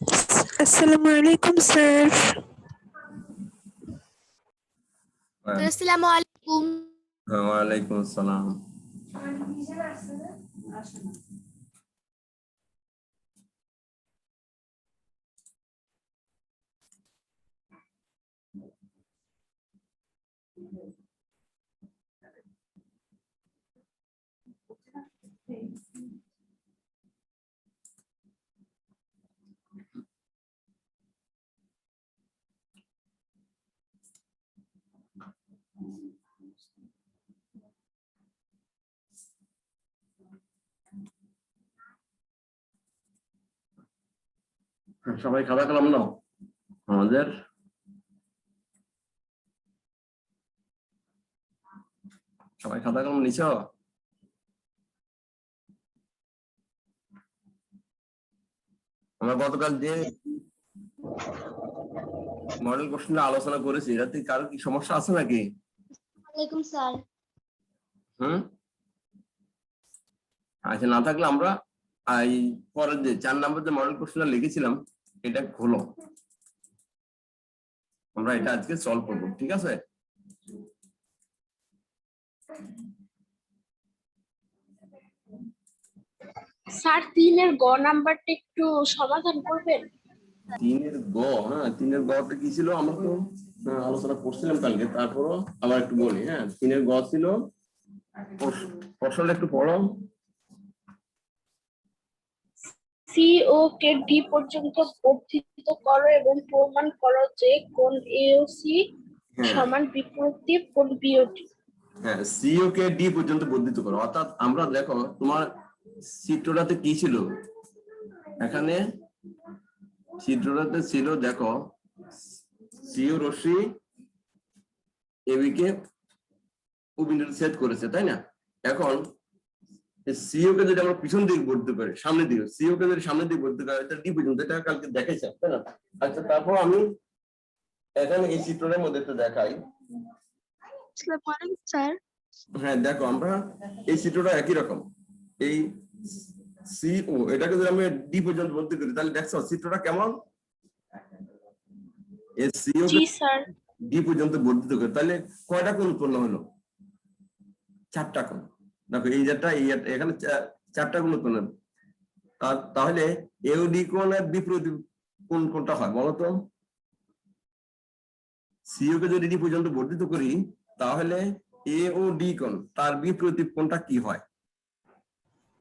আসসালামু আলাইকুম স্যার। আসসালামু আলাইকুম। ওয়ালাইকুম আসসালাম। সবাই খাওয়া খেলাম না আমাদের? সবাই খাওয়া খেলাম নিছ? আমরা গতকাল যে মডেল কোশ্চেন আলোচনা করেছি, এটাতে কারো কি সমস্যা আছে নাকি? ওয়ালাইকুম স্যার। আচ্ছা, না থাকলে আমরা এই পরের যে 4 নম্বর যে মডেল কোশ্চেনটা লিখেছিলাম এটা খোলো, আমরা এটা আজকে সলভ করবো, ঠিক আছে? স্যার 3 এর গ নাম্বারটা একটু সমাধান করবেন? 3 এর গ, হ্যাঁ 3 এর গটা কি ছিল আমরা তো আলোচনা করছিলাম কালকে, তারপরও আবার একটু বলি। হ্যাঁ 3 এর গ ছিল, প্রশ্নটা একটু পড়ো। সি ও কে ডি পর্যন্ত বর্ধিত করো এবং প্রমাণ করো যে কোণ এওসি সমান বিপরীত কোণ বিওডি। হ্যাঁ সিও কে ডি পর্যন্ত বর্ধিত করো, অর্থাৎ আমরা দেখো তোমার চিত্রটাতে কি ছিল, এখানে চিত্রটাতে ছিল দেখো সিও রশ্মি এবি কে অবিন্দুতে ছেদ করেছে, তাই না? এখন সিও কে যদি আমরা পিছন দিকে বর্ধিত করি, সামনের দিকে সিও কে যদি সামনের দিকে বর্ধিত করি এটা ডি পর্যন্ত, এটা কালকে দেখাইছি, তাই না? আচ্ছা, তারপর আমি এখানে এই চিত্রটার মধ্যে একটু দেখাই। আসসালামু আলাইকুম স্যার। হ্যাঁ দেখো আমরা এই চিত্রটা একই রকম, এই সিও এটাকে যদি আমি ডি পর্যন্ত বর্ধিত করি তাহলে দেখছো চিত্রটা কেমন? এই সিও জি স্যার। ডি পর্যন্ত বর্ধিত করি তাহলে কয়টা কোণ উৎপন্ন হলো? 4টা কোণ। দেখো এই যেটা এখানে 4টা কোণ উৎপন্ন হলো, তাহলে এওডি কোণের বিপরীত কোণ কোনটা হয় বলো তো? সিও কে যদি ডি পর্যন্ত বর্ধিত করি তাহলে এওডি কোণ তার বিপরীত কোণটা কি হয়?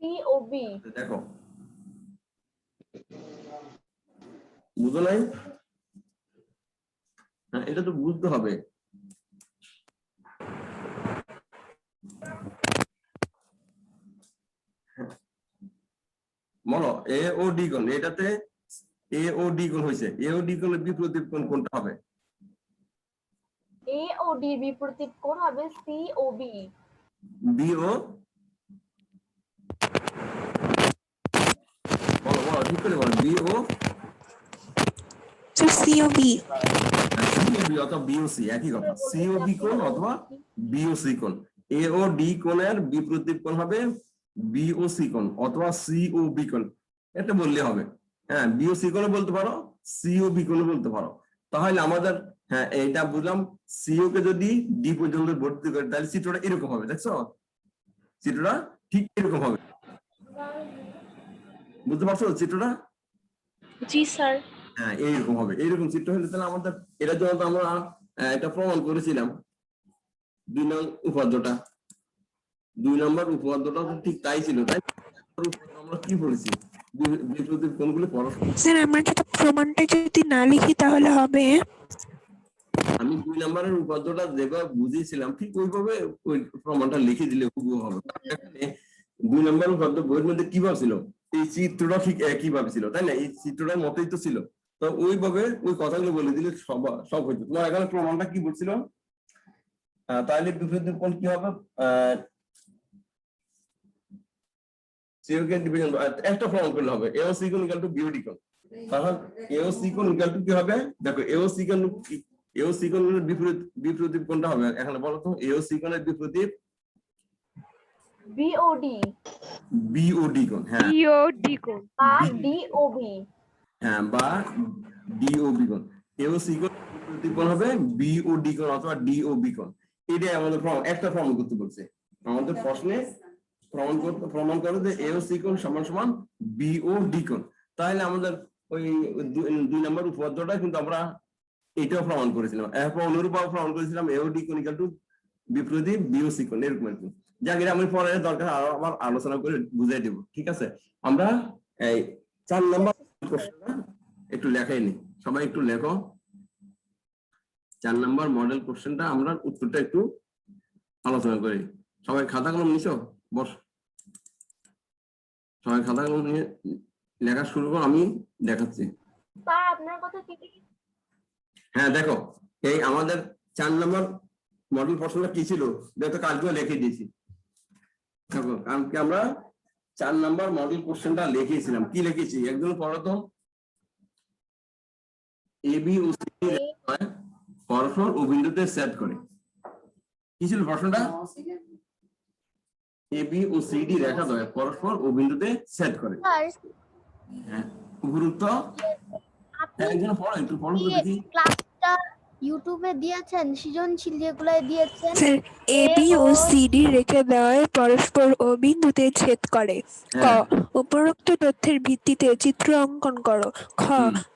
সি ও বি। দেখো বুঝো নাই? হ্যাঁ এটা তো বুঝতে হবে। বলো এ ও ডি কোণ, এটাতে এ ও ডি কোণ হয়েছে, এ ও ডি কোণের বিপরীত কোণ কোনটা হবে? এ ও ডি বিপরীত কোণ হবে সি ও বি। বি ও, বলো বলো ঠিক করে বলো, বি ও স্যার সিওবি। সিওবি অথবা বিওসি একই কথা, সিওবি কোণ অথবা বিওসি কোণ। এ ও ডি কোণের বিপরীত কোণ হবে বিওসি কোণ অথবা সিওবি কোণ, এটা বললে হবে। হ্যাঁ বিওসি কোণ বলতে পারো, সিওবি কোণ বলতে পারো। তাহলে আমাদের হ্যাঁ এটা বুঝলাম, সিও কে যদি ডি পর্যন্ত ভর্তি করে তাহলে চিত্রটা এরকম হবে, দেখছো? চিত্রটা ঠিক এরকম হবে, বুঝতে পারছো চিত্রটা? জি স্যার। হ্যাঁ এইরকম হবে, এইরকম চিত্র হলে তাহলে আমাদের এটা জন্য তো আমরা এটা প্রমাণ করেছিলাম 2 নং উপপাদ্যটা, 2 নম্বর উপপাদ্যটা তো ঠিক তাই ছিল, তাই আমরা কি বলেছি বিপরীত কোণগুলো পরস্পর। স্যার আমরা যদি প্রমাণটা যদি না লিখি তাহলে হবে? আমি 2 নম্বরের উপপাদ্যটা যেভাবে বুঝিয়েছিলাম ঠিক ওইভাবে ওই প্রমাণটা লিখে দিলে হুবহু হবে। এখানে 2 নম্বর উপপাদ্য বইয়ের মধ্যে কিভাবে ছিল, এই চিত্রটা ঠিক একইভাবে ছিল, তাই না? এই চিত্রটার মতোই তো ছিল, তো ওইভাবে ওই কথাগুলো বলে দিলে সব হইতো। তোমার এখানে প্রমাণটা কি বলছিল? তাহলে বিপরীত কোণ কি হবে? সিওকে ডিভিশন একটা প্রমাণ করলে হবে, এওসি কোণ ইকুয়াল টু বিওডি কোণ। তাহলে এওসি কোণ ইকুয়াল টু কি হবে? দেখো এওসি কোণ, এওসি কোণের বিপরীত কোণটা হবে এখানে বলো তো, এওসি কোণের বিপরীত বিওডি। বিওডি কোণ। হ্যাঁ বিওডি কোণ আর ডিওবি। হ্যাঁ, বা ডিওবি কোণ। এওসি কোণ প্রতিকোণ হবে বিওডি কোণ অথবা ডিওবি কোণ। এটাই আমাদের একটা প্রমাণ করতে বলছে আমাদের প্রশ্নে, প্রমাণ করো যে এওসি কোণ সমান সমান বিওডি কোণ। তাহলে আমাদের ওই 2 নম্বর উপপাদ্যটা কিন্তু আমরা এটাও প্রমাণ করেছিলাম, এরপর অনুরূপ প্রমাণ করেছিলাম এওডি কোণ ইকুয়াল টু বিপরীত বিওসি কোণ, এরকম আর কি। যাকে আমি পরে দরকার আবার আলোচনা করে বুঝাই দেব, ঠিক আছে? আমরা এই 4 নম্বর কোশ্চেনটা একটু লেখাই নি, সবাই একটু লেখো। 4 নম্বর মডেল কোশ্চেনটা আমরা উত্তরটা একটু আলোচনা করি। সবাই খাতা কলম নিছো? বস, সবাই খাতা কলম নিয়ে লেখা শুরু করো, আমি দেখাচ্ছি। স্যার আপনার কথা কেটে গেছে। হ্যাঁ দেখো, এই আমাদের 4 নম্বর মডেল প্রশ্নটা কি ছিল দেখো, কালকেও লিখে দিয়েছি। দেখো কালকে আমরা 4 নম্বর মডেল কোশ্চেনটা লিখেছিলাম। কি লিখেছি একদম পড়ো তো। এ বি ও সি পরস্পর ও বিন্দুতে সেট করে। কি ছিল প্রশ্নটা? A B O C D রেখা দ্বয় পরস্পর ও বিন্দুতে সেট করে। হ্যাঁ, উপরোক্ত একজন পড়ো, একটু পড়ো তো দেখি। ক্লাসটা ইউটিউবে দিয়েছেন, সৃজনশীল যেগুলো দিয়েছেন। Sir A B O C D রেখে দেওয়ায় পরস্পর ও বিন্দুতে ছেদ করে। ক উপরোক্ত তথ্যের ভিত্তিতে চিত্র অঙ্কন করো। খ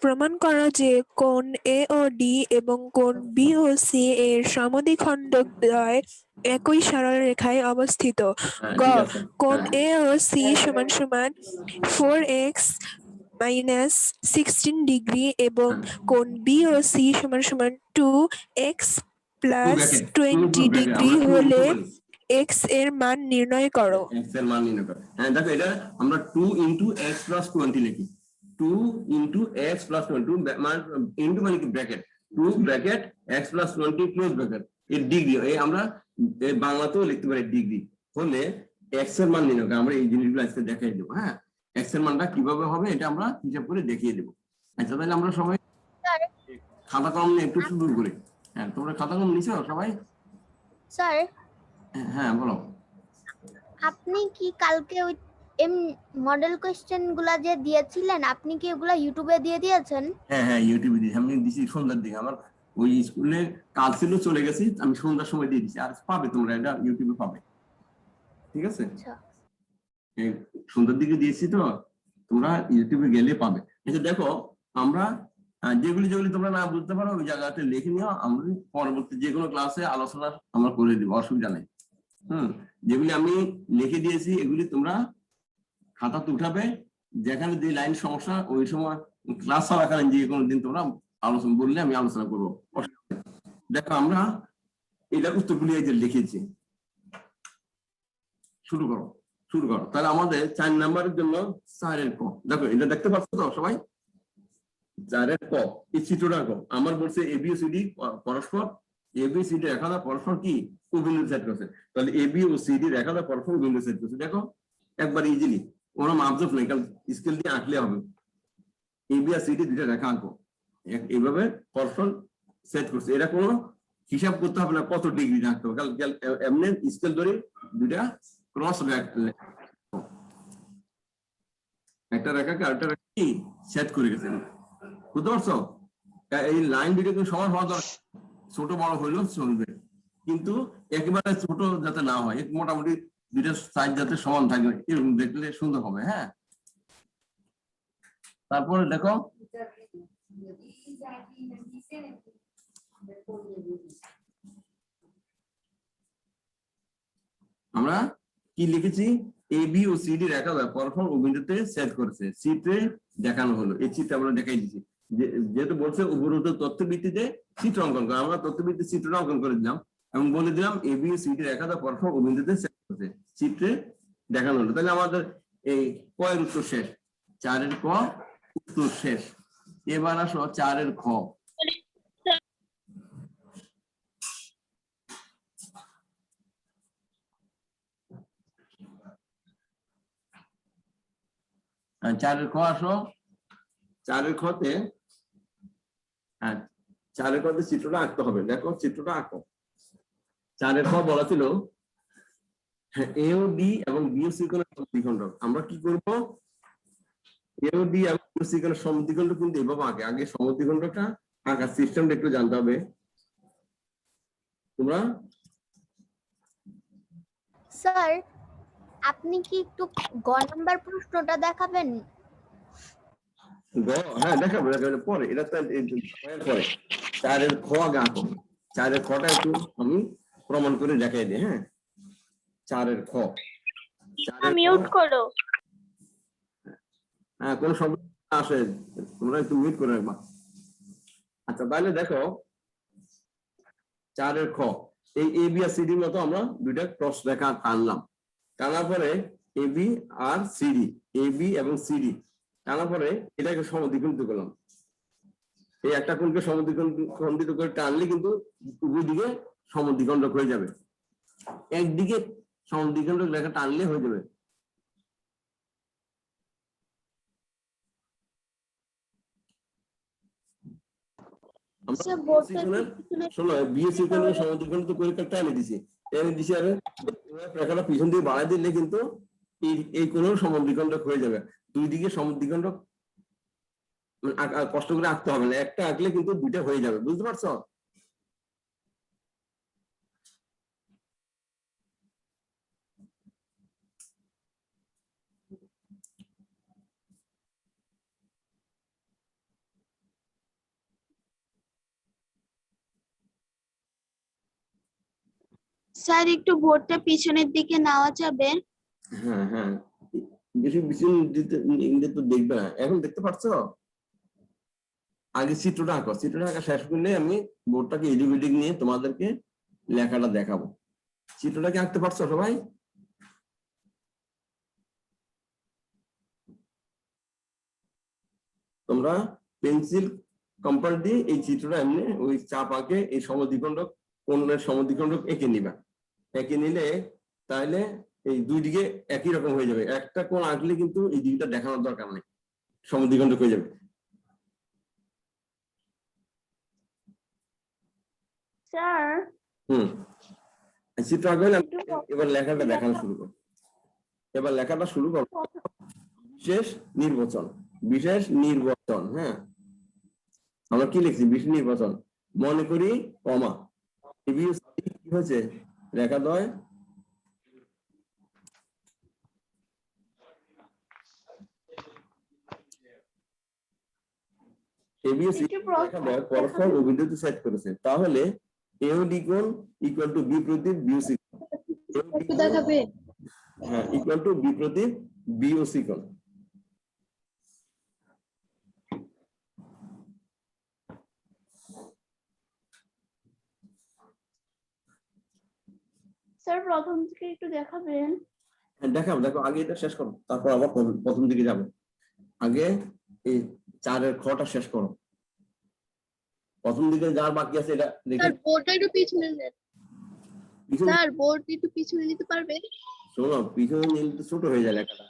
প্রমাণ করো যে কোণ এ ও ডি এবং কোণ বি ও সি এর সমদ্বিখণ্ডক দ্বয় একই সরল রেখায় অবস্থিত। গ ঠিক আছে, কোণ এ ও সি সমান সমান 4x মাইনাস 16 ডিগ্রি এবং কোণ বি ও সি সমান সমান 2x প্লাস 20 ডিগ্রি হলে x এর মান নির্ণয় করো। x এর মান নির্ণয় করো। হ্যাঁ দেখো, এটা আমরা 2 × x + 20 লিখি। 2 × x + 20 মানে ইনটু মানে কি bracket, 2 bracket x + 20 close bracket এর ডিগ্রি। এই আমরা বাংলাতেও লিখতে পারি ডিগ্রি হলে x এর মান নির্ণয় করো। আমরা এই জিনিসগুলো আজকে দেখাই দেব। হ্যাঁ, x এর মানটা কিভাবে হবে এটা আমরা হিসাব করে দেখিয়ে দেব। আচ্ছা তাহলে আমরা সবাই খাতা কলম নিয়ে একটু শুরু করি। হ্যাঁ, তোমরা খাতা কলম নিছো সবাই? স্যার হ্যাঁ বলো। আপনি কি কালকে ওই মডেল কোশ্চেন গুলা যে দিয়েছিলেন, আপনি কি ওগুলা ইউটিউবে দিয়ে দিয়েছেন? হ্যাঁ হ্যাঁ, ইউটিউবে দিয়েছি আমি, দিছি সন্ধ্যার দিকে। আমার ওই স্কুলে কাজ ছিল, চলে গেছি, আমি সন্ধ্যার সময় দিয়ে দিছি। আর পাবে তোমরা এটা ইউটিউবে পাবে, ঠিক আছে? এই সন্ধ্যার দিকে দিয়েছি তো, তোমরা ইউটিউবে গেলে পাবে। আচ্ছা দেখো, আমরা যেগুলি যেগুলি তোমরা না বুঝতে পারো ওই জায়গাতে লিখে নিও, আমরা পরবর্তী যে কোনো ক্লাসে আলোচনা আমরা করে দিব, অসুবিধা নেই। যেগুলি আমি লিখে দিয়েছি এগুলি তোমরা খাতাতে উঠাবে, যেখানে যে লাইন সমস্যা ওই সময় ক্লাস চলাকালীন যে কোনো দিন তোমরা আলোচনা বললে আমি আলোচনা করবো। দেখো আমরা এটা উত্তরগুলি এই যে লিখেছি। শুরু করো। তাহলে আমাদের 4 নম্বরের জন্য 4-এর ক। দেখো এটা দেখতে পাচ্ছ তো সবাই? 4-এর ক, এই চিত্রটা ক। আমার বলছে এবিসিডি পরস্পর, এবিসিডি রেখা দ্বয় পরস্পর কি অভিবিন্দু সেট করছে। তাহলে এবি ও সিডি রেখা দ্বয় পরস্পর অভিবিন্দু সেট করছে। দেখো একবার ইজিলি, ওরা মাপজোপ নেই, কারণ স্কেল দিয়ে আঁকলে হবে। এবি আর সিডি দুইটা রেখা আঁকো, এইভাবে পরস্পর সেট করছে। এটা কোনো হিসাব করতে হবে না কত ডিগ্রি রাখতে হবে, এমনি স্কেল ধরে দুইটা ক্রস একটা রেখাকে আরেকটা রেখা কি সেট করে গেছে। বুঝতে পারছো? এই লাইন দুটো কিন্তু সমান হওয়া দরকার, ছোট বড় হইলেও চলবে, কিন্তু একেবারে ছোট যাতে না হয়, মোটামুটি দুইটা সাইজ যাতে সমান থাকে, এরকম দেখলে সুন্দর হবে। হ্যাঁ, তারপরে দেখো আমরা কি লিখেছি, A B O C D রেখা দ্বয় পরস্পর ও বিন্দুতে ছেদ করেছে। চিত্রে দেখানো হলো, এই চিত্রে আমরা দেখাই দিচ্ছি। যেহেতু বলছে উপরোক্ত তথ্য ভিত্তিতে চিত্র অঙ্কন করে, আমরা তথ্য ভিত্তিতে চিত্রটা অঙ্কন করে দিলাম এবং বলে দিলাম A B O C D রেখা দ্বয় পরস্পর ও বিন্দুতে ছেদ করেছে। চিত্রে দেখানো হলো। তাহলে আমাদের এই ক এর উত্তর শেষ, 4-এর ক উত্তর শেষ। এবার আসো 4-এর খ। চারের খ আসো। 4-এর খতে, হ্যাঁ 4-এর খতে চিত্রটা আঁকতে হবে। দেখো চিত্রটা আঁকো। 4-এর খ বলা ছিল এ ও ডি এবং বি ও সি কোণের দ্বিখণ্ডক। আমরা কি করব, এওডি এবং বিওসি কোণের সমদ্বিখণ্ড কিন্তু এভাবে আগে আগে সমদ্বিখণ্ডটা আঁকার সিস্টেমটা একটু জানতে হবে তোমরা। স্যার আপনি কি একটু গ নাম্বার প্রশ্নটা দেখাবেন? হ্যাঁ দেখাবো দেখাবো পরে, এটা তো পরে। 4 খ আগে আঁকো, 4 খটা একটু আমি প্রমাণ করে দেখাই দিই। হ্যাঁ 4 খ, 4 মিউট করো। হ্যাঁ কোন শব্দ আসে তোমরা একটু মিউট করে রাখবা। আচ্ছা তাহলে দেখো 4 খ, এই এ বি আর সিডি মতো আমরা দুইটা ক্রস রেখা টানলাম, টানার পরে A B R CD, A B এবং সিডি টানার পরে এটাকে সমদ্বিখণ্ডিত করলাম। এই একটা কোণকে সমদ্বিখণ্ডিত করে টানলে কিন্তু উভয় দিকে সমদ্বিখণ্ডক হয়ে যাবে, একদিকে সমদ্বিখণ্ডক রেখা টানলে হয়ে যাবে। শোনো বিএসসি কোণের সমদ্বিখণ্ডিত করে টানে দিছি, টেনে দিছি আর রেখাটা পিছন দিয়ে বাড়াই দিলে কিন্তু এই কোণের সমদ্বিখণ্ডক হয়ে যাবে। দুই দিকে সমদ্বিখণ্ডক কষ্ট করে আঁকতে হবে না, একটা আঁকলে কিন্তু দুইটা হয়ে যাবে, বুঝতে পারছো? স্যার একটু বোর্ডটা পিছনের দিকে নেওয়া যাবে? হ্যাঁ হ্যাঁ বেশি পিছন দিতে তো দেখবে না, এখন দেখতে পাচ্ছো? আগে চিত্রটা আঁকো, চিত্রটা আঁকা শেষ করলে আমি বোর্ডটাকে এদিক ওদিক নিয়ে তোমাদেরকে লেখাটা দেখাবো। চিত্রটাকে আঁকতে পারছো সবাই? তোমরা পেন্সিল কম্পাস দিয়ে এই চিত্রটা এমনি ওই চাপ আঁকে এই সমদ্বিখণ্ডক কোণের সমদ্বিখণ্ডক এঁকে নিবা, এঁকে নিলে তাহলে এই দুই দিকে একই রকম হয়ে যাবে। একটা কোণ আঁকলে কিন্তু এই দিকটা দেখানোর দরকার নেই, সমদ্বিখণ্ডক হয়ে যাবে। স্যার চিত্র আঁকবেন, এবার লেখাটা দেখানো শুরু করো। এবার লেখাটা শুরু করো। বিশেষ নির্বাচন, বিশেষ নির্বাচন। হ্যাঁ আমরা কি লিখছি? বিশেষ নির্বাচন, মনে করি কমা কি হয়েছে রেখা দ্বয় এবিসি রেখা দ্বয় পরস্পর অভিদ্যুত সেট করেছে, তাহলে এওডি কোণ ইকুয়াল টু বি প্রতীক বিওসি দেখাবে। হ্যাঁ ইকুয়াল টু বি প্রতীক বিওসি কোণ। স্যার প্রথম থেকে একটু দেখাবেন? দেখাবো, দেখো আগে এটা শেষ করো, তারপর আবার প্রথম দিকে যাবো। আগে এই 4 খটা শেষ করো, প্রথম দিকে যার বাকি আছে এটা দেখে। স্যার বোর্ডটা একটু পিছনে নেন। স্যার বোর্ড একটু পিছনে নিতে পারবে? শোনো পিছনে নিলে ছোট হয়ে যায় লেখাটা,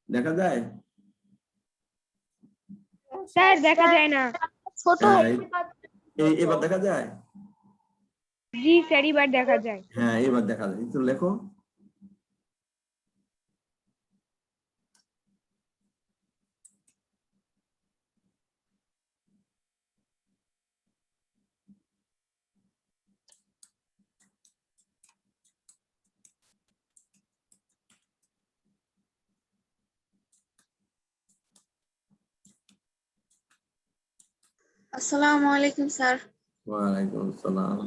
দেখা যায়? স্যার দেখা যায় না। ছোট এবার দেখা যায়? জি স্যার এবার দেখা যায়। হ্যাঁ এবার দেখা যায়, একটু লেখো। আসসালামু আলাইকুম স্যার। ওয়ালাইকুম আসসালাম।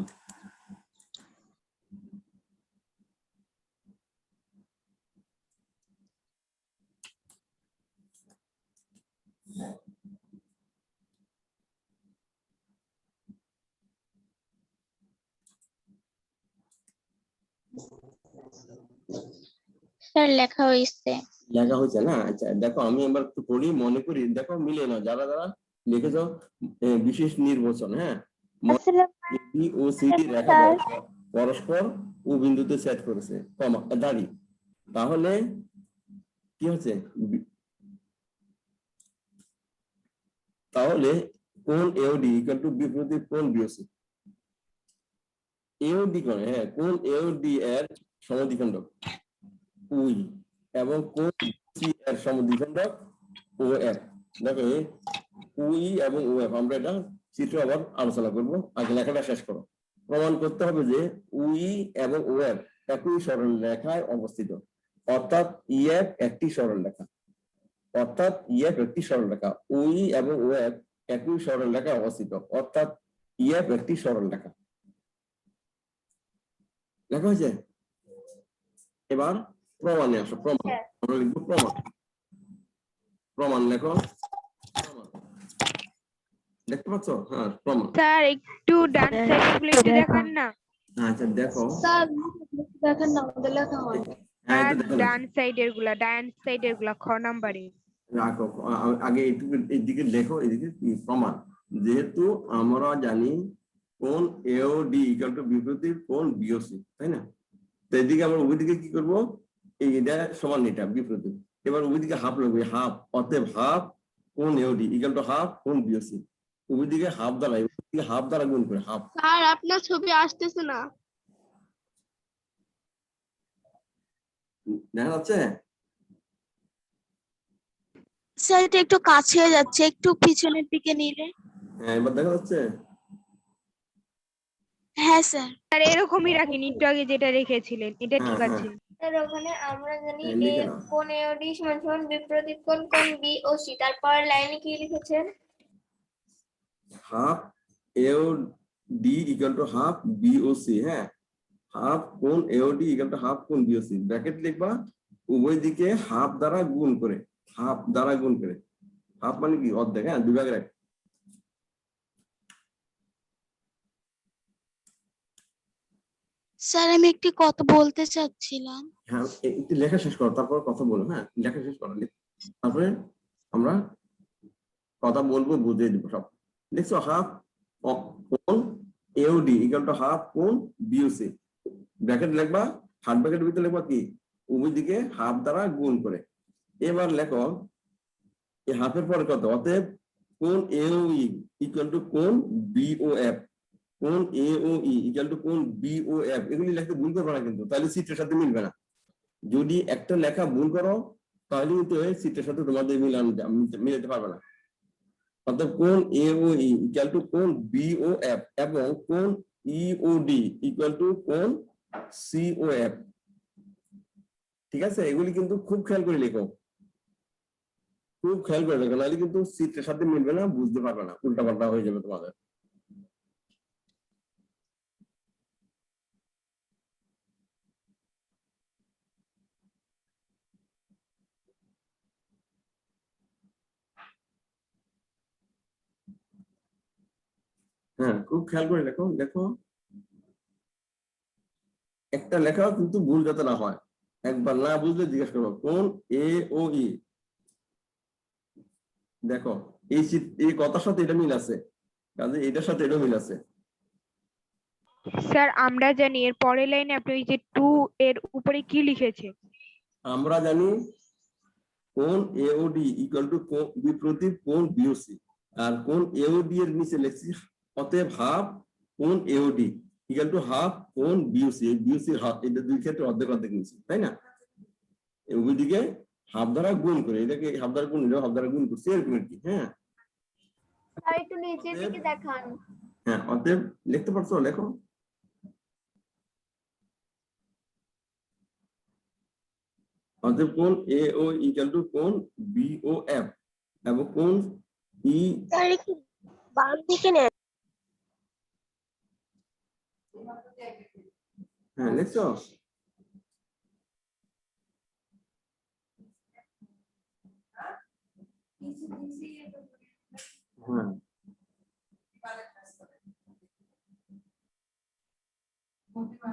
স্যার লেখা হয়েছে। লেখা হয়েছে না? আচ্ছা দেখো আমি এবার একটু পড়ি, মনে করি, দেখো মিলে না যারা যারা লিখেছ। বিশেষ নির্বাচন, হ্যাঁ বি ও সিডি রেখা পরস্পর ও বিন্দুতে সেট করেছে কমা দাঁড়ি, তাহলে কি হচ্ছে? তাহলে কোণ এওডি ইকুয়াল টু বি প্রতীক কোণ বিওসি। এওডি কোণ, হ্যাঁ কোণ এওডি এর সমদ্বিখণ্ডক উই এবং কোণ বিওসি এর সমদ্বিখণ্ডক ও এফ। দেখো উই এবং ও এফ, আমরা এটা চিত্র আবার আলোচনা করব, আগে লেখাটা শেষ করো। প্রমাণ করতে হবে যে উই এবং ও এফ একই সরল রেখায় অবস্থিত, অর্থাৎ ইএফ একটি সরল রেখা, অর্থাৎ ইএফ একটি সরল রেখা, উই এবং ও এফ একই সরল রেখায় অবস্থিত, অর্থাৎ ইএফ একটি সরল রেখা। লেখা হয়েছে? এবার প্রমাণে আসো। প্রমাণ আমরা লিখবো প্রমাণ। প্রমাণ লেখো। দেখতে পাচ্ছ? হ্যাঁ, প্রমাণ। স্যার একটু ডান সাইড গুলো একটু দেখান না। আচ্ছা দেখো, স্যার দেখেন না আমাদের লেখা হয়। হ্যাঁ আর এটা দেখো, ডান সাইডের গুলা খ নাম্বারে। রাখো আগে এইটুকু, এইদিকে লেখো, এইদিকে কি প্রমাণ। যেহেতু আমরা জানি কোণ এওডি ইকুয়াল টু বিপরীত কোণ বিওসি, তাই না? তো এদিকে আমরা উভয় দিকে কি করবো, এটা সমান এটা বিপরীত, এবার উভয় দিকে হাফ লাগবে, হাফ, অতএব হাফ কোণ এওডি ইকুয়াল টু হাফ কোণ বিওসি। উভয় দিকে হাফ দ্বারা, হাফ দ্বারা গুণ করে হাফ। স্যার আপনার ছবি আসতেছে না। দেখা যাচ্ছে? স্যার এটা একটু কাছে যাচ্ছে, একটু পিছনের দিকে নিলে। হ্যাঁ এবার দেখা যাচ্ছে? হ্যাঁ স্যার। আর এরকমই রাখেন, একটু আগে যেটা রেখেছিলেন এটা হ্যাঁ, ঠিক হ্যাঁ। আছে। স্যার ওখানে আমরা জানি হ্যাঁ, লিখে নাও। কোণ এওডি সমান সমান বিপরীত কোণ কোণ বিওসি, তারপর লাইনে কি লিখেছেন? Half AOD equal to half BOC. হ্যাঁ, হাফ কোণ এওডি ইকুয়াল টু হাফ কোণ বিওসি, ব্র্যাকেট লিখবা, উভয় দিকে হাফ দ্বারা গুণ করে, হাফ দ্বারা গুণ করে। হাফ মানে কি? অর্ধেক। হ্যাঁ, দুই ভাগের এক। স্যার আমি একটি কথা বলতে চাচ্ছিলাম। হ্যাঁ, একটু লেখা শেষ করো, তারপর কথা বলো। হ্যাঁ, লেখা শেষ করো, তারপরে আমরা কথা বলবো, বুঝিয়ে দিব সব। লিখছো হাফ কোণ এওডি ইকুয়াল টু হাফ কোণ বিওসি, ব্র্যাকেট লিখবা, হাফ ব্র্যাকেটের ভিতরে লিখবা কি? উভয় দিকে হাফ দ্বারা গুণ করে। এবার লেখো এই হাফের পরে কত, অতএব কোণ এওই ইকুয়াল টু কোণ বিওএফ, কোণ এওই ইকুয়াল টু কোণ বিওএফ। এগুলি লিখতে ভুল করবে না কিন্তু, তাহলে চিত্রের সাথে মিলবে না। যদি একটা লেখা ভুল করো তাহলে কিন্তু চিত্রের সাথে তোমাদের মিলাতে পারবে না। অর্থাৎ কোণ এওই ইকুয়াল টু কোণ বিওএফ এবং কোণ ইওডি ইকুয়াল টু কোণ সিওএফ। ঠিক আছে? এগুলি কিন্তু খুব খেয়াল করে লেখো, খুব খেয়াল করে লেখো, নাহলে কিন্তু চিত্রের সাথে মিলবে না, বুঝতে পারবে না, উল্টা পাল্টা হয়ে যাবে তোমাদের। হ্যাঁ, খুব খেয়াল করে লেখো। দেখো একটা লেখা কিন্তু ভুল যাতে না হয়, একবার না বুঝলে জিজ্ঞেস করবো কোণ এ ও ই। দেখো এই কথার সাথে এটা মিল আছে, কাজে এটার সাথে এটা মিল আছে। স্যার আমরা জানি এর পরের লাইনে আপনি ওই যে 2 এর উপরে কি লিখেছেন? আমরা জানি কোণ এওডি ইকুয়াল টু বিপরীত কোণ বিওসি, আর কোণ এওডি এর নিচে লিখছি অতএব হাফ কোণ এওডি ইকুয়াল টু হাফ কোণ বিওসি। এই বিওসি হাফ, এটা দুই ক্ষেত্রে অর্ধেক অর্ধেক নিচে, তাই না? ওইদিকে হাফ দ্বারা গুণ করে, এটাকে হাফ দ্বারা গুণ, হাফ দ্বারা গুণ করছি, এরকম আর কি। হ্যাঁ, স্যার একটু নিচের দিকে দেখান। হ্যাঁ, অতএব লিখতে পারছো? লেখো। অতএব কোণ এ ও ইকুয়াল টু কোণ বিওএফ এবং কোণ ই। স্যার একটু বাম দিকে নেন। হ্যাঁ, লিখছো? হ্যাঁ,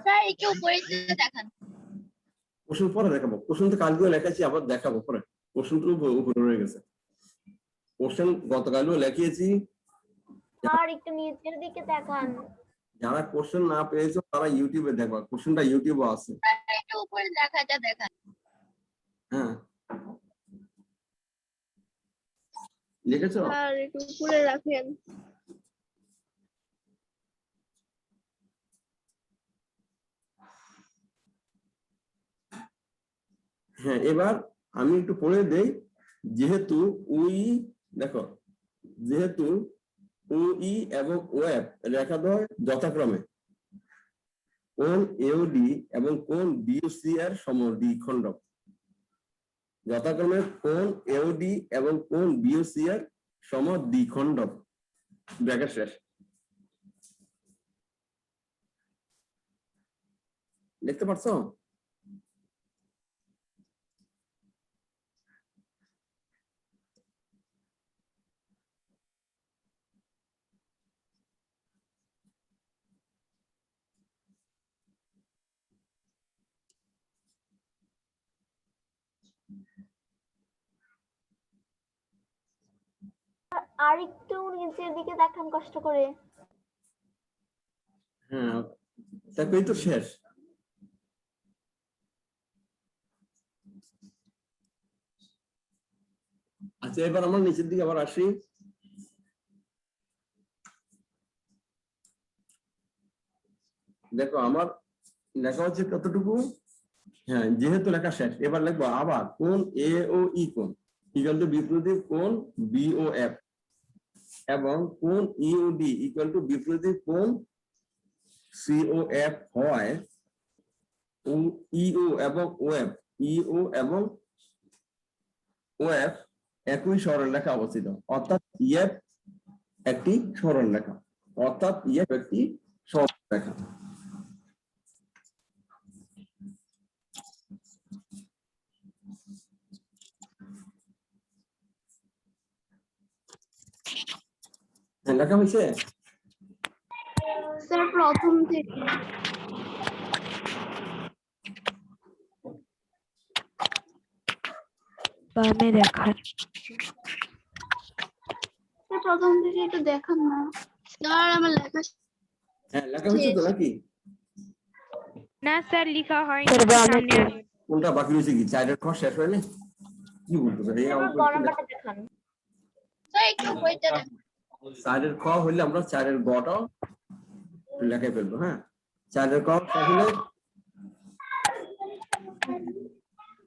স্যার একটু উপরে দেখান। কোশ্চেন পরে দেখাবো, কোশ্চেন তো কালকেও লেখাচ্ছি, আবার দেখাবো পরে। কোশ্চেন তো উপরে রয়ে গেছে, কোশ্চেন গতকালও লেখিয়েছি। স্যার একটু নিচের দিকে দেখান। যারা কোশ্চেন না পেয়েছো তারা ইউটিউবে দেখবা, কোশ্চেনটা ইউটিউবে আছে। একটু উপরে দেখাটা দেখান। হ্যাঁ, লিখেছো? স্যার একটু উপরে রাখেন। হ্যাঁ, এবার আমি একটু পড়ে দেই, যেহেতু উই দেখো যেহেতু ওই এবং ওএফ রেখাদ্বয় যথাক্রমে কোণ এওডি এবং কোণ বিওসি এর সমদ্বিখণ্ডক, যথাক্রমে কোণ এওডি এবং কোণ বিওসি এর সমদ্বিখণ্ডক। ব্র্যাকেট শেষ। লিখতে পারছো? আর একটু নিচের দিকে দেখান কষ্ট করে। হ্যাঁ, তারপরে তো শেষ। আচ্ছা, এবার আমরা নিচের দিকে আবার আসি। দেখো আমার লেখা হচ্ছে কতটুকু, হ্যাঁ যেহেতু লেখা শেষ, এবার লিখবো আবার কোণ এ ও ই কোণ ইকুয়াল টু বিপরীত কোণ বিওএফ এবং কোণ ইওডি ইকুয়াল টু বিপরীত কোণ সিওএফ হয় ইও এবং ওএফ ওএফ একই সরলরেখা অবস্থিত, অর্থাৎ ইএফ একটি সরলরেখা, একটি সরলরেখা। লেখা হয়েছে? স্যার প্রথম থেকে বামে দেখান। প্রথম থেকে একটু দেখান না স্যার আমার লেখা হ্যাঁ লেখা হয়েছে তো নাকি? না স্যার লেখা হয়নি, স্যার, বামে সামনে তো। আসুন। কোনটা বাকি রয়েছে? কি চারের খ শেষ হয়নি? কি বলতো স্যার? এই অঙ্ক দেখান। স্যার একটু বইটা দেখান। চারের খ হইলে আমরা চারের গটাও লেখায় ফেলবো। হ্যাঁ, চারের ক শেষ হলে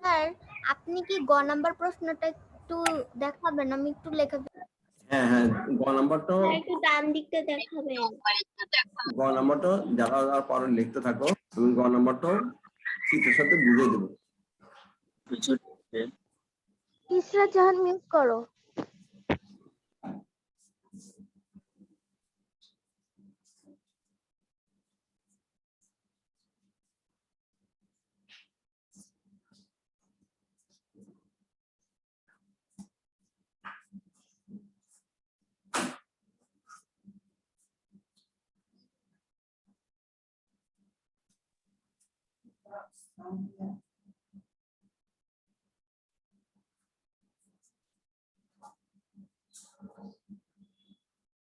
স্যার আপনি কি গ নাম্বার প্রশ্নটা একটু দেখাবেন? আমি একটু লেখা হ্যাঁ হ্যাঁ গ নাম্বারটাও একটু ডান দিকটা দেখাবেন। গ নাম্বারটাও যারা পরে লিখতে থাকো, তুমি গ নাম্বারটাও চিত্রের সাথে বুঝিয়ে দেবো। ইসরাত জাহান মিউট করো।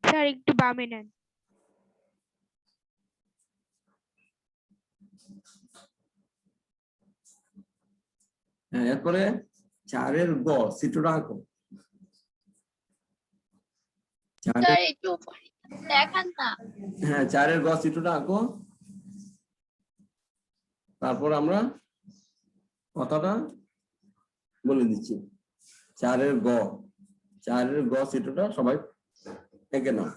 স্যার একটু বামে নেন। হ্যাঁ, এরপরে চারের গ চিত্রটা আঁকো। স্যার একটু দেখান না। হ্যাঁ, চারের গ চিত্রটা আঁকো, তারপর আমরা কথাটা বলে দিচ্ছি। চারের গ চিত্রটা সবাই এঁকে নাও।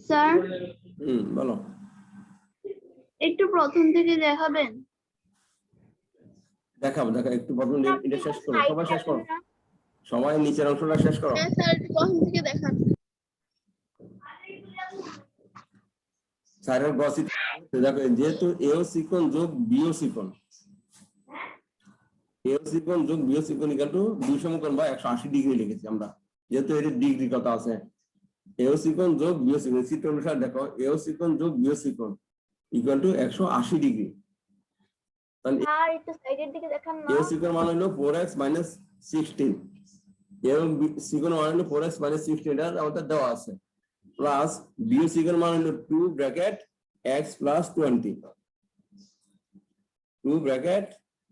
স্যার বলো। একটু প্রথম থেকে দেখাবেন। দেখাবো একটু প্রথম এটা শেষ করো, সবাই শেষ করো, সবাই নিচের অংশটা শেষ করো। হ্যাঁ স্যার একটু প্রথম থেকে দেখান। চারের গ চিত্র দেখো, যেহেতু এও সিকোণ যোগ বিও সিকোণ, যোগ বিও সিকোণ ইকুয়াল টু 2 সমকোণ বা 180 ডিগ্রি লিখেছি আমরা, যেহেতু এর ডিগ্রি কত আছে। এও সিকোণ যোগ বিও সিকোণ চিত্র অনুসারে দেখো, এও সিকোণ যোগ বিও সিকোণ ইকুয়াল টু 180 ডিগ্রি। তাহলে আর একটু সাইডের দিকে দেখান না। এও সিকোণ মান হলো 4x - 16, এও সিকোণ মান হলো 4x - 16, এটা আমাদের দেওয়া আছে, প্লাস বিও সিকোণ মান হলো 2 ব্র্যাকেট x + 20, 2 ব্র্যাকেট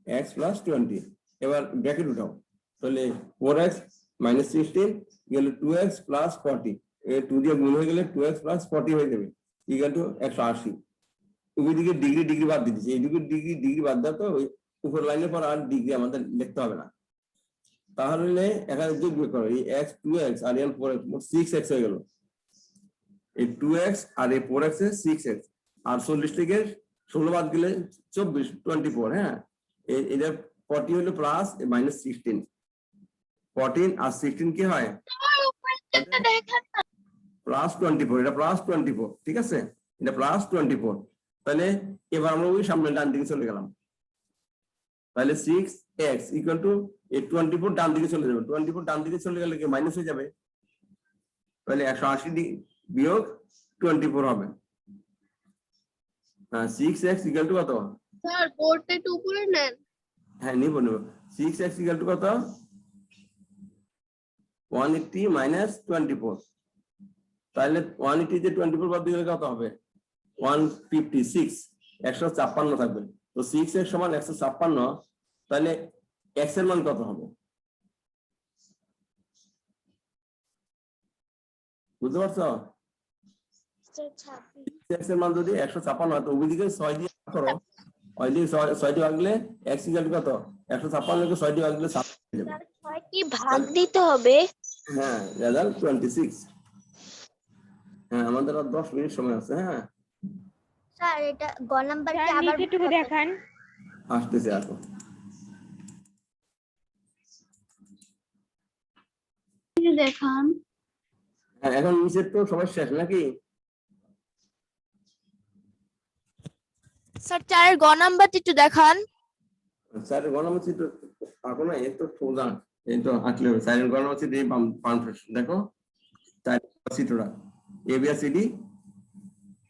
x + 20। এবার ব্র্যাকেট উঠাও, তাহলে 4x - 16 গেল 2x + 40, এই 2 দিয়ে গুণ হয়ে গেলে 2x + 40 হয়ে যাবে ইকুয়াল টু 180। উভয় দিকে ডিগ্রি ডিগ্রি বাদ দিয়ে দিচ্ছি, এইদিকে ডিগ্রি ডিগ্রি বাদ দেওয়া তো ওই উপর লাইনের পর আর ডিগ্রি আমাদের লিখতে হবে না। তাহলে এখানে যোগ বিয়োগ করো, এই x 2x আর এর পরে 6x হয়ে গেল। এই 2x আর এই 4x এ 6x আর 40 থেকে 16 বাদ গেলে 24 24। হ্যাঁ, এটা 40 হলো প্লাস মাইনাস 16, 14 আর 16 কি হয় প্লাস 24, এটা প্লাস 24, ঠিক আছে, এটা প্লাস 24। তাহলে এবার আমরা ওই সামনে ডান দিকে চলে গেলাম, তাহলে 6x ইকুয়াল টু এই 24 ডান দিকে চলে যাবে, 24 ডান দিকে চলে গেলে কি মাইনাস হয়ে যাবে, তাহলে 180 বিয়োগ 24 হবে। 6x ইকুয়াল টু কত? স্যার বোর্ডটা একটু উপরে নেন। হ্যাঁ নিব 6x ইকুয়াল টু কত? 180 মাইনাস 24। তাহলে 180 যে 24 বাদ দিলে কত হবে? 156, 156 থাকবে। তো 6x সমান 156, তাহলে x এর মান কত হবে? বুঝতে পারছো? x এর মান যদি 156 হয় তো ওইদিকে 6 দিয়ে ভাগ করো, ওইদিকে 6 দিয়ে ভাগ দিলে x ইকুয়াল টু কত? 156 কে 6 দিয়ে ভাগ দিলে 7 হয়ে যাবে। কি ভাগ দিতে হবে? হ্যাঁ, রেজাল্ট 26। হ্যাঁ, আমাদের আর 10 মিনিট সময় আছে। হ্যাঁ স্যার এটা গ নাম্বার কি স্যার আবার নিচেটুকু দেখান। আসতেছে এখন। দেখান। হ্যাঁ, এখন নিচের তো সবাই শেষ নাকি? স্যার 4 এর গ নাম্বারটি একটু দেখান। স্যার গণনা চিত্র এখন না, এই তো সোজা, এই তো আঁকলে হবে। স্যার গণনা চিত্র এই বাম পাশে দেখো, স্যার চিত্রটা A B R C D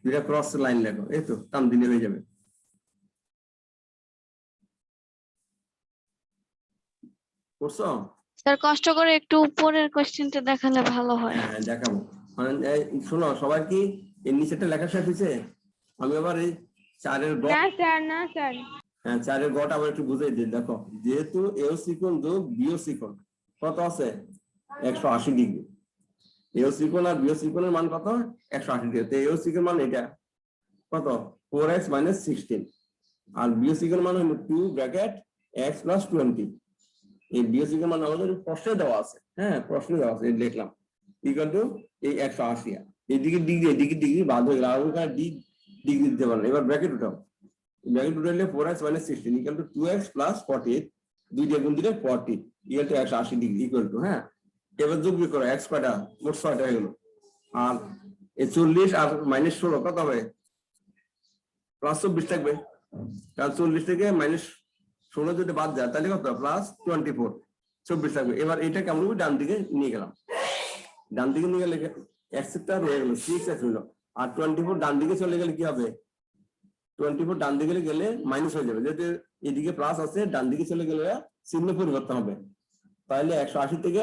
দুটা ক্রস লাইন লেখো, এই তো টান দিলে হয়ে যাবে। করছো? স্যার কষ্ট করে একটু উপরের কোশ্চেনটা দেখালে ভালো হয়। হ্যাঁ দেখাবো। মানে শোনো, সবার কি এর নিচেটা লেখা শেষ হয়েছে? আমি আবার এই 4 এর না স্যার, না স্যার। হ্যাঁ 4 এর গটা আবার একটু বুঝাই দিই। দেখো, যেহেতু এও সিকোণ যোগ বিও সিকোণ কত আছে? 180 ডিগ্রি। এও সিকোণ আর বিও সিকোণের মান কত? 180 ডিগ্রি। তো এও সিকোণ মান এটা কত? 4x মাইনাস 16 আর বিও সিকোণ মান হলো 2 ব্র্যাকেট x প্লাস 20। এই বিও সিকোণ মান আমাদের প্রশ্নে দেওয়া আছে। হ্যাঁ, প্রশ্নে দেওয়া আছে, লিখলাম ইকুয়াল টু এই 180। এইদিকে ডিগ্রি এদিকে ডিগ্রি বাদ হয়ে গেল, আর ওখানে ডিগ্রি দিতে পারলাম। এবার ব্র্যাকেট উঠাও, ব্র্যাকেট উঠালে 4x minus 16 equal to 2x plus 48, 2 দিয়ে গুণ দিলে 40 equal to 180 degree equal to. হ্যাঁ, এবার যোগ বিয়োগ করো, x কয়টা? মোট 6টা হয়ে গেল। আর এই 40 আর মাইনাস 16 কত হবে? প্লাস 24 থাকবে, কারণ 40 থেকে মাইনাস 16 যদি বাদ যায় তাহলে কত? প্লাস 24, 24 থাকবে। এবার এটাকে আমরা ডান দিকে নিয়ে গেলাম, ডান দিকে নিয়ে গেলে x টা রয়ে গেল, 6x হইল। আর 24 ডান দিকে চলে গেলে কি হবে? 24 ডান দিকে গেলে মাইনাস হয়ে যাবে, যেহেতু এদিকে প্লাস আছে, ডান দিকে চলে গেলে চিহ্ন পরিবর্তন হবে। তাহলে 180 থেকে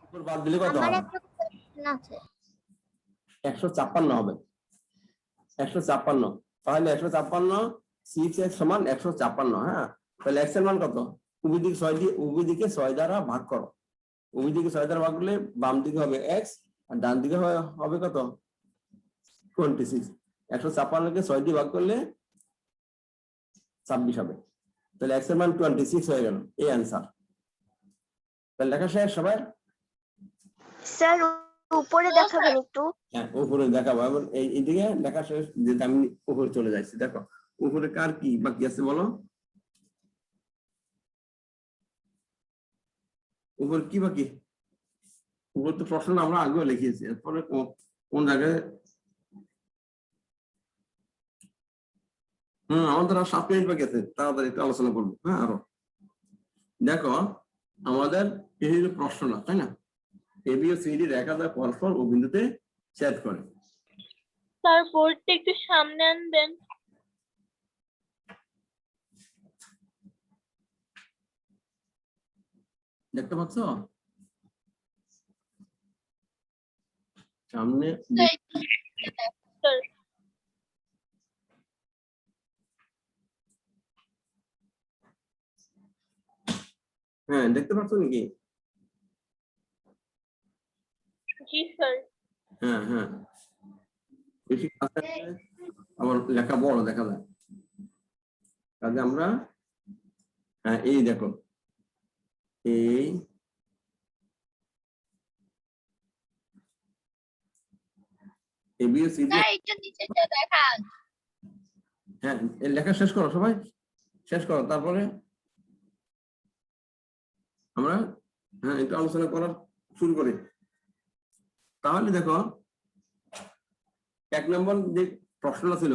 উপর বাদ দিলে কত আমার হবে? একটা কোশ্চেন আছে। 156 হবে, 156। তাহলে 156 6x সমান 156। হ্যাঁ, তাহলে x এর মান কত? উভয় দিকে 6 দিয়ে, উভয় দিকে 6 দ্বারা ভাগ করো। উভয় দিকে 6 দ্বারা ভাগ করলে বাম দিকে হবে x আর ডান দিকে হবে কত? 26। 156 কে 6 দিয়ে ভাগ করলে 26 হবে। তাহলে x এর মান 26 হয়ে গেল, এই অ্যান্সার। তাহলে লেখা শেষ সবাই? স্যার উপরে দেখাবেন একটু। হ্যাঁ, উপরে দেখাবো। এবং এইদিকে লেখা শেষ, যেটা আমি উপরে চলে যাচ্ছি। দেখো উপরে কার কি বাকি আছে বলো? উপরে কি বাকি? উপরে তো প্রশ্ন আমরা আগেও লিখিয়েছি, এরপরে কোন জায়গায়? আমাদের আর 7 মিনিট বাকি আছে, তাড়াতাড়ি একটু আলোচনা করবো। হ্যাঁ, আরো দেখো, আমাদের এই হলো প্রশ্নটা, তাই না? A B O C D রেখা দ্বারা পরস্পর ও বিন্দুতে ছেদ করে। স্যার বোর্ডটা একটু সামনে আনবেন। দেখতে পাচ্ছ সামনে? স্যার হ্যাঁ, দেখতে পাচ্ছ নাকি? জি স্যার। হ্যাঁ হ্যাঁ, বেশি কাছে আবার লেখা বড় দেখা যায়, কাজে আমরা এই দেখো এই ABCD, একটু নিচেটা দেখান। হ্যাঁ এই লেখা শেষ করো, সবাই শেষ করো, তারপরে আমরা একটু আলোচনা করা শুরু করি। তাহলে দেখো 1 নম্বর যে প্রশ্নটা ছিল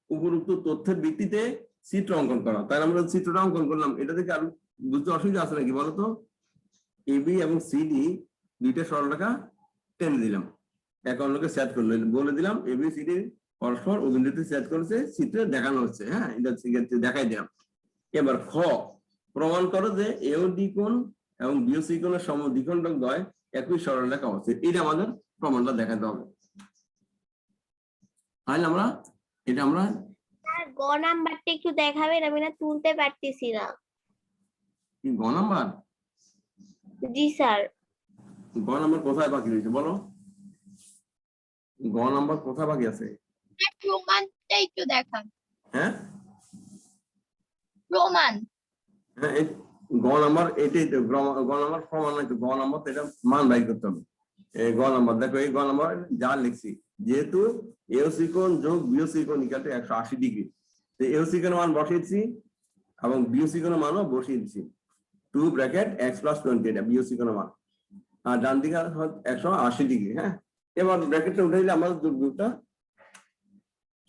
উপরোক্ত তথ্যের ভিত্তিতে চিত্র অঙ্কন করা, তাই আমরা চিত্রটা অঙ্কন করলাম। এটা থেকে আর বুঝতে অসুবিধা আছে নাকি বলতো? AB এবং CD দুইটা সরলরেখা টেনে দিলাম, এক অন্যকে সেট করলো, বলে দিলাম ABCD পরস্পর অভিনেত্রী সেট করেছে, চিত্রে দেখানো হচ্ছে। হ্যাঁ, এটা দেখাই দিলাম। এবার খ, প্রমাণ করো যে AOD কোণ এবং BOC কোণের সমদ্বিখণ্ডক দ্বয় একই সরলরেখা অবস্থিত। এটা আমাদের প্রমাণটা দেখাতে হবে। তাহলে আমরা গ নাম্বারটা একটু দেখাবেন, আমি না তুলতে পারতেছি না। কি গ নাম্বার? জি স্যার। গ নাম্বার কোথায় বাকি রয়েছে বলো? গ নাম্বার কোথায় বাকি আছে? প্রমাণটা একটু দেখান। হ্যাঁ প্রমাণ। হ্যাঁ, গ নাম্বার এটাই তো, গ নাম্বার প্রমাণ নাই তো, গ নাম্বার তো এটা মান বাই করতে হবে। এই গ নাম্বার দেখো, এই গ নাম্বার যা লিখছি, যেহেতু AOC কোণ যোগ BOC কোণ ইকুয়াল টু 180 ডিগ্রি, তো AOC কোণের মান বসিয়েছি এবং BOC কোণের মানও বসিয়ে দিচ্ছি, 2 ব্র্যাকেট x + 20, এটা BOC কোণের মান, আর ডান দিকে 180 ডিগ্রি। হ্যাঁ, এবার ব্র্যাকেটটা উঠে দিলে আমাদের দুর্গুণটা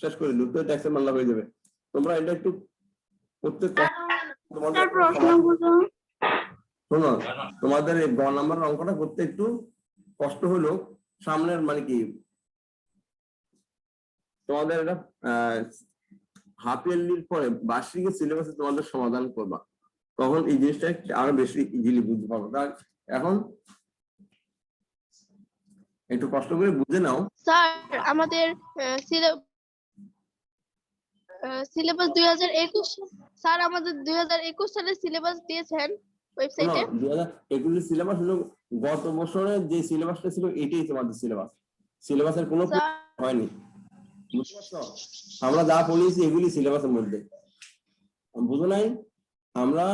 শেষ করে দিল, তো ট্যাক্সের মানলা হয়ে যাবে। তোমরা এটা একটু করতে শোনো, তোমাদের এই গ নাম্বার অঙ্কটা করতে একটু কষ্ট হলো, সামনের মানে কি তোমাদের এটা হাফ ইয়ারলির পরে বার্ষিকের সিলেবাসে তোমাদের সমাধান করবা, তখন এই জিনিসটা আরো বেশি ইজিলি বুঝতে পারবো। তার এখন একটু কষ্ট করে বুঝে নাও। স্যার আমাদের সিলেবাস 2021, স্যার আমাদের 2021 সালের সিলেবাস দিয়েছেন ওয়েবসাইটে। 2021 সিলেবাস হলো গত বছরের যে সিলেবাসটা ছিল, এটাই তোমাদের সিলেবাস, সিলেবাসের কোনো হয়নি, বুঝতে পারছো? আমরা যা পড়িয়েছি এগুলি সিলেবাসের মধ্যে, বুঝো নাই? আমরা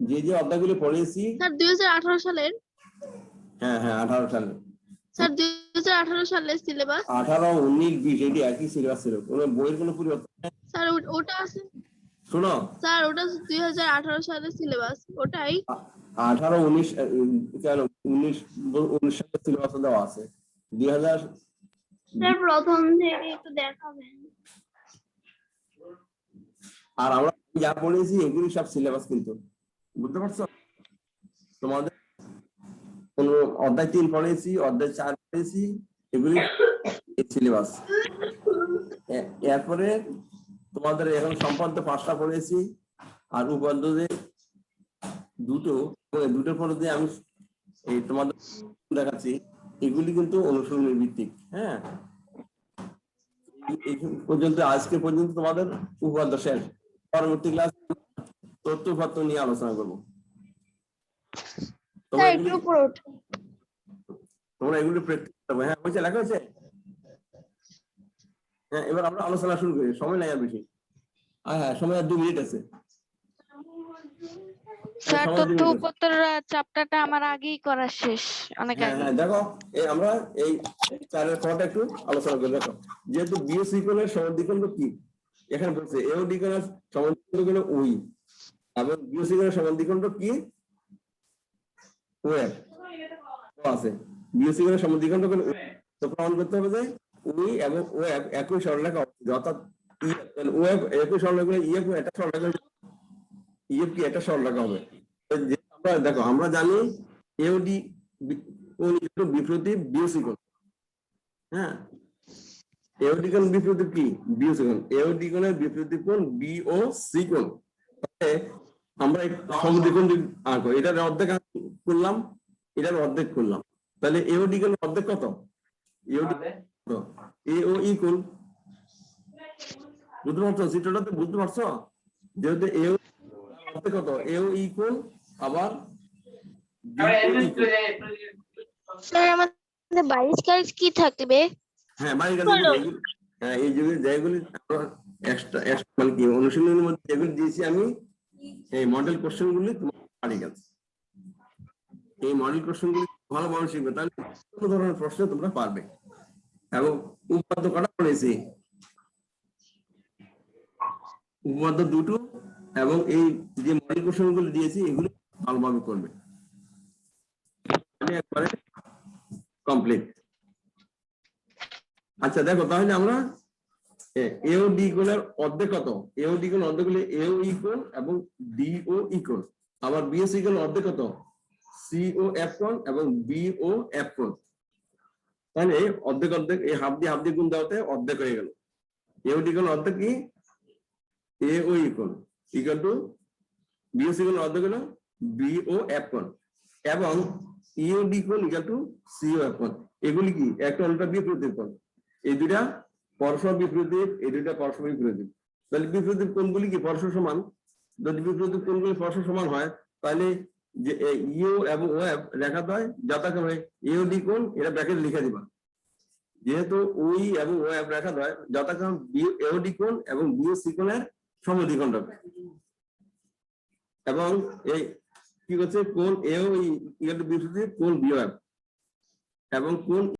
যে অধ্যায়গুলি পড়িয়েছি স্যার 2018 সালের। হ্যাঁ 18 সালে, স্যার 2018 সালের সিলেবাস 18, 19, 20 এটি একই সিলেবাস ছিল, কোনো বইয়ের কোনো পরিবর্তন নেই। স্যার ওটা আছে। শোনো স্যার ওটা 2018 সালের সিলেবাস, ওটাই 18, 19 কেন 19 সালের সিলেবাস দেওয়া আছে। 2000 স্যার প্রথম থেকে একটু দেখাবেন। আর আমরা যা পড়েছি এগুলি সব সিলেবাস, কিন্তু বুঝতে পারছো? তোমাদের কোন অধ্যায় 3 পড়েছি, অধ্যায় 4 পড়েছি, এগুলি সিলেবাস। এরপরে তোমাদের এখন সম্পাদ্য 5টা পড়েছি, আর উপাদ্য যে দুটোর পরে যে আমি এই তোমাদের দেখাচ্ছি, এগুলি কিন্তু অনুশীলনের ভিত্তিক। হ্যাঁ, এই পর্যন্ত, আজকে পর্যন্ত তোমাদের উপাদ্য শেষ। পরবর্তী ক্লাস তথ্য উপাত্ত নিয়ে আলোচনা করবো। তোমরা এগুলি প্র্যাকটিস করবে। হ্যাঁ, হয়েছে, লেখা হয়েছে। হ্যাঁ, এবার আমরা আলোচনা শুরু করি, সময় নাই আর বেশি। হ্যাঁ, সময় আর 2 মিনিট আছে। স্যার তথ্য উপাত্তর চ্যাপ্টারটা আমার আগেই করা শেষ, অনেক আগে। হ্যাঁ দেখো, আমরা এই 4-এর খটা একটু আলোচনা করি। দেখো, যেহেতু BOC কোণের সমদ্বিখণ্ডক কি, এখানে বলছে AOD কোণের সমদ্বিখণ্ডক হলো OE এবং BOC কোণের সমদ্বিখণ্ডক কি, OF আছে। BOC কোণের সমদ্বিখণ্ডক হলো OF, তো প্রমাণ করতে হবে যে OE এবং OF একই সরলরেখা অবস্থিত, অর্থাৎ OF একই সরলরেখা, EF এটা সরলরেখা, EF কি এটা সরলরেখা হবে। আমরা দেখো, আমরা জানি AOD কোণ বিপরীত BOC কোণ। হ্যাঁ, AOD কোণ বিপরীত কি, BOC কোণ। AOD কোণের বিপরীত কোণ BOC কোণ। তাহলে আমরা সমদ্বিখণ্ড আঁকবো, এটার অর্ধেক করলাম, এটার অর্ধেক করলাম, তাহলে AOD কোণের অর্ধেক কত? AOE কোণ। বুঝতে পারছো চিত্রটা? তো বুঝতে পারছো, যেহেতু AOE কত, AOE কোণ আবার স্যার আমাদের 22 তারিখ কি থাকবে? হ্যাঁ 22 এই যেগুলি এক্সট্রা মানে কি অনুশীলনের মধ্যে যেগুলি দিয়েছি আমি, এই মডেল কোশ্চেন গুলি তোমার পারি গেছে। এই মডেল কোশ্চেন গুলি ভালোভাবে শিখবে, তাহলে কোনো ধরনের প্রশ্ন তোমরা পারবে। এবং উপপাদ্য কটা পড়েছি, উপপাদ্য দুটো, এবং এই যে মডেল কোশ্চেন গুলো দিয়েছি এগুলো ভালোভাবে করবে, একবারে কমপ্লিট। আচ্ছা দেখো, তাহলে আমরা এও ডি ইকুয়াল অর্ধেক কত, এও ডি ইকুয়াল অর্ধেক হলে এও ইকুয়াল এবং ডিও ইকুয়াল, আবার বিএস ইকুয়াল অর্ধেক কত, সিও এফ কোণ এবং বিও এফ কোণ। তাহলে অর্ধেক অর্ধেক এই হাফ দিয়ে গুণ দেওয়াতে অর্ধেক হয়ে গেল। এও ডি ইকুয়াল অর্ধেক কি, এও ইকুয়াল টু বিএস ইকুয়াল অর্ধেক হলো বিও এফ কোণ, এবং EO D equal to CO F কোণ। এগুলি কি একটা অন্যটা বিপরীত কোণ, এই দুইটা পরস্পর বিপরীত, এই দুইটা পরস্পর বিপরীত। তাহলে বিপরীত কোণগুলি কি পরস্পর সমান? যদি বিপরীত কোণগুলি পরস্পর সমান হয়, তাহলে যে ইও এবং ও এফ রেখা হয় যথাক্রমে এও ডি কোণ, এটা ব্র্যাকেট লিখে দিবা। যেহেতু ওই এবং ও এফ রেখা হয় যথাক্রমে এও ডি কোণ এবং বিও সি কোণের সমদ্বিখণ্ড হবে। এবং এই কি করছে, কোণ এও ইকুয়াল টু বিপরীত কোণ বিও এফ, এবং কোণ